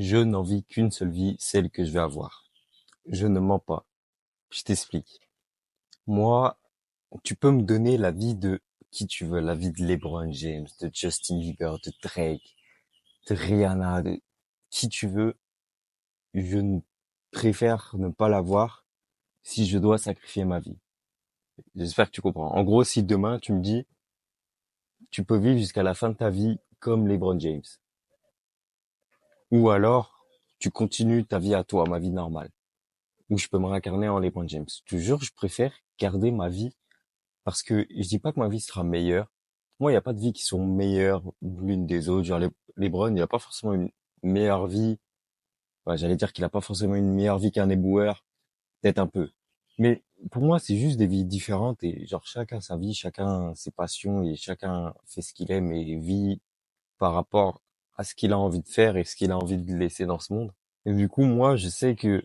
Je n'en vis qu'une seule vie, celle que je vais avoir. Je ne mens pas. Je t'explique. Moi, tu peux me donner la vie de qui tu veux, la vie de LeBron James, de Justin Bieber, de Drake, de Rihanna, de qui tu veux. Préfère ne pas l'avoir si je dois sacrifier ma vie. J'espère que tu comprends. En gros, si demain tu me dis, tu peux vivre jusqu'à la fin de ta vie comme LeBron James, ou alors tu continues ta vie à toi, ma vie normale, ou je peux me réincarner en LeBron James. Toujours, je préfère garder ma vie parce que je dis pas que ma vie sera meilleure. Moi, il n'y a pas de vie qui sont meilleures l'une des autres. Genre, LeBron, il n'y a pas forcément une meilleure vie. Ouais, j'allais dire qu'il a pas forcément une meilleure vie qu'un éboueur. Peut-être un peu. Mais pour moi, c'est juste des vies différentes et genre, chacun sa vie, chacun ses passions et chacun fait ce qu'il aime et vit par rapport à ce qu'il a envie de faire et ce qu'il a envie de laisser dans ce monde. Et du coup, moi, je sais que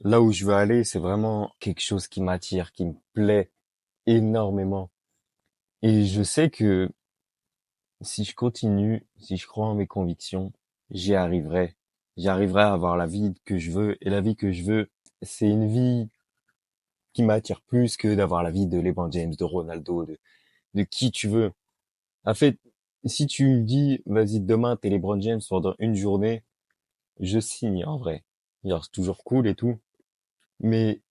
là où je veux aller, c'est vraiment quelque chose qui m'attire, qui me plaît énormément. Et je sais que si je continue, si je crois en mes convictions, j'y arriverai. J'y arriverai à avoir la vie que je veux. Et la vie que je veux, c'est une vie qui m'attire plus que d'avoir la vie de LeBron James, de Ronaldo, de qui tu veux. En fait, si tu me dis, vas-y, demain, t'es LeBron James pendant une journée, je signe, en vrai. Genre, c'est toujours cool et tout. Mais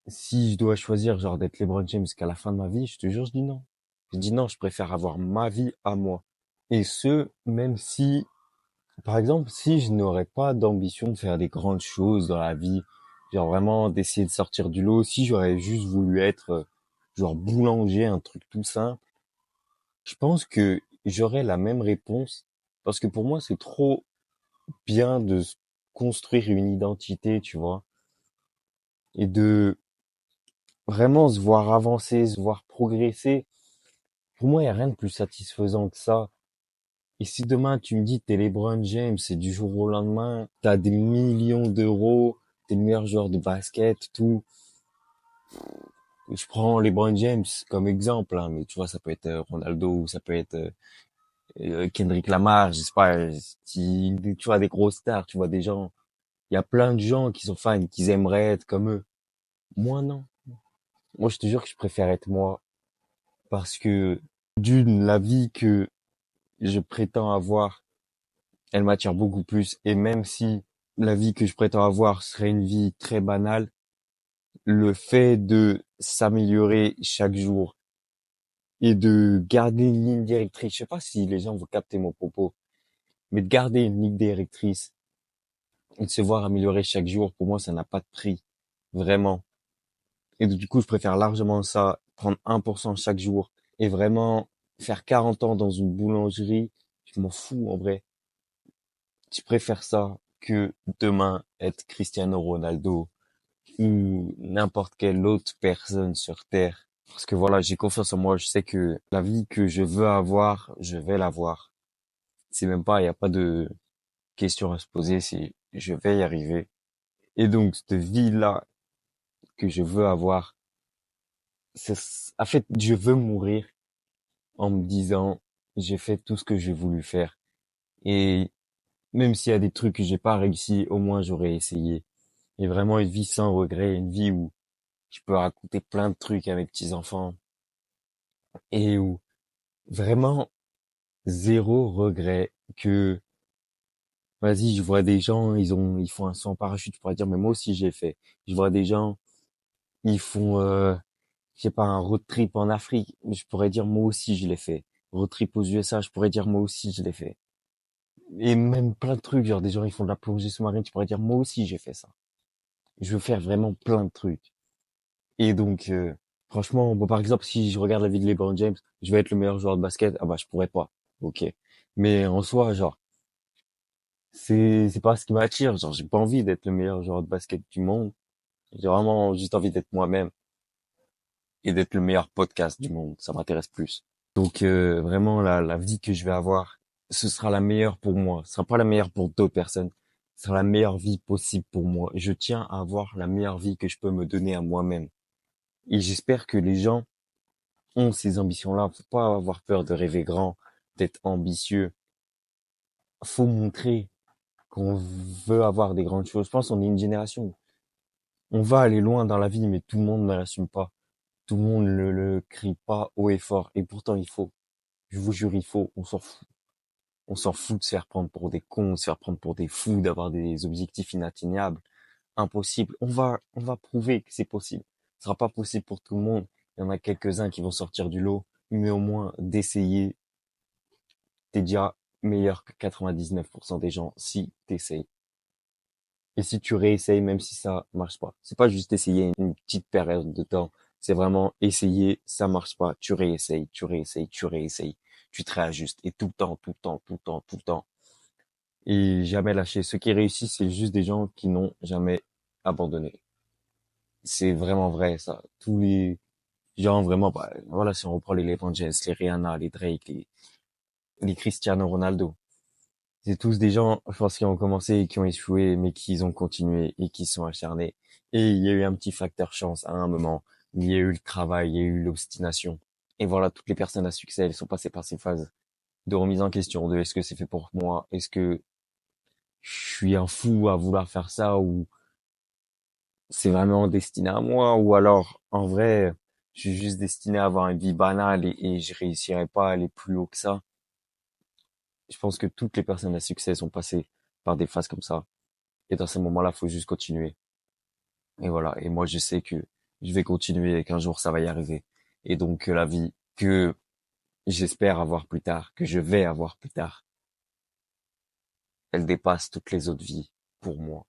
si je dois choisir, genre, d'être LeBron James jusqu'à la fin de ma vie, je te jure, je dis non. Je dis non, je préfère avoir ma vie à moi. Et ce, même si, par exemple, si je n'aurais pas d'ambition de faire des grandes choses dans la vie, genre vraiment d'essayer de sortir du lot, si j'aurais juste voulu être, genre boulanger, un truc tout simple, je pense que j'aurais la même réponse. Parce que pour moi, c'est trop bien de construire une identité, tu vois, et de vraiment se voir avancer, se voir progresser. Pour moi, il n'y a rien de plus satisfaisant que ça. Et si demain tu me dis t'es LeBron James et du jour au lendemain, t'as des millions d'euros, t'es le meilleur joueur de basket, tout. Je prends LeBron James comme exemple, hein, mais tu vois, ça peut être Ronaldo, ou ça peut être Kendrick Lamar, je sais pas, tu vois des grosses stars, tu vois des gens. Il y a plein de gens qui sont fans, qui aimeraient être comme eux. Moi, non. Moi, je te jure que je préfère être moi parce que d'une, la vie que je prétends avoir, elle m'attire beaucoup plus. Et même si la vie que je prétends avoir serait une vie très banale, le fait de s'améliorer chaque jour et de garder une ligne directrice, je sais pas si les gens vont capter mon propos, mais de garder une ligne directrice et de se voir améliorer chaque jour, pour moi, ça n'a pas de prix. Vraiment. Et du coup, je préfère largement ça, prendre 1% chaque jour et vraiment faire 40 ans dans une boulangerie. Je m'en fous, en vrai. Je préfère ça que demain être Cristiano Ronaldo ou n'importe quelle autre personne sur Terre. Parce que voilà, j'ai confiance en moi. Je sais que la vie que je veux avoir, je vais l'avoir. C'est même pas, il n'y a pas de question à se poser. C'est, je vais y arriver. Et donc, cette vie-là que je veux avoir, en fait, je veux mourir en me disant, j'ai fait tout ce que j'ai voulu faire. Et même s'il y a des trucs que j'ai pas réussi, au moins j'aurais essayé. Et vraiment une vie sans regret, une vie où je peux raconter plein de trucs à mes petits-enfants et où vraiment zéro regret que, vas-y, je vois des gens, ils font un saut en parachute, je pourrais dire, mais moi aussi j'ai fait. Je vois des gens, ils font, je sais pas, un road trip en Afrique, je pourrais dire, moi aussi je l'ai fait. Road trip aux USA, je pourrais dire, moi aussi je l'ai fait. Et même plein de trucs, genre des gens, ils font de la plongée sous-marine, je pourrais dire, moi aussi j'ai fait ça. Je veux faire vraiment plein de trucs. Et donc, franchement, bon, par exemple, si je regarde la vie de LeBron James, je vais être le meilleur joueur de basket. Ah bah, je pourrais pas. Ok. Mais en soi, genre, c'est pas ce qui m'attire. Genre, j'ai pas envie d'être le meilleur joueur de basket du monde. J'ai vraiment juste envie d'être moi-même et d'être le meilleur podcast du monde. Ça m'intéresse plus. Donc, vraiment, la vie que je vais avoir, ce sera la meilleure pour moi. Ce sera pas la meilleure pour d'autres personnes. Ce sera la meilleure vie possible pour moi. Je tiens à avoir la meilleure vie que je peux me donner à moi-même. Et j'espère que les gens ont ces ambitions-là. Faut pas avoir peur de rêver grand, d'être ambitieux. Faut montrer. qu'on veut avoir des grandes choses. Je pense qu'on est une génération où on va aller loin dans la vie, mais tout le monde ne l'assume pas. Tout le monde le crie pas haut et fort. Et pourtant, il faut. Je vous jure, il faut. On s'en fout. On s'en fout de se faire prendre pour des cons, de se faire prendre pour des fous, d'avoir des objectifs inatteignables, impossibles. On va prouver que c'est possible. Ce sera pas possible pour tout le monde. Il y en a quelques-uns qui vont sortir du lot, mais au moins d'essayer, t'es déjà meilleur que 99% des gens si t'essayes. Et si tu réessayes, même si ça marche pas. C'est pas juste essayer une petite période de temps. C'est vraiment essayer, ça marche pas, tu réessayes, tu réessayes, tu réessayes. Tu te réajustes. Et tout le temps, tout le temps, tout le temps, tout le temps. Et jamais lâcher. Ceux qui réussissent, c'est juste des gens qui n'ont jamais abandonné. C'est vraiment vrai, ça. Tous les gens, vraiment, bah, voilà, si on reprend les LeBron James, les Rihanna, les Drake, les Cristiano Ronaldo. C'est tous des gens, je pense, qui ont commencé et qui ont échoué, mais qui ont continué et qui sont acharnés. Et il y a eu un petit facteur chance à un moment. Il y a eu le travail, il y a eu l'obstination. Et voilà, toutes les personnes à succès, elles sont passées par ces phases de remise en question, de est-ce que c'est fait pour moi? Est-ce que je suis un fou à vouloir faire ça ou c'est vraiment destiné à moi? Ou alors, en vrai, je suis juste destiné à avoir une vie banale et je réussirai pas à aller plus haut que ça. Je pense que toutes les personnes à succès sont passées par des phases comme ça. Et dans ces moments-là, faut juste continuer. Et voilà. Et moi, je sais que je vais continuer et qu'un jour, ça va y arriver. Et donc, que la vie que j'espère avoir plus tard, que je vais avoir plus tard, elle dépasse toutes les autres vies pour moi.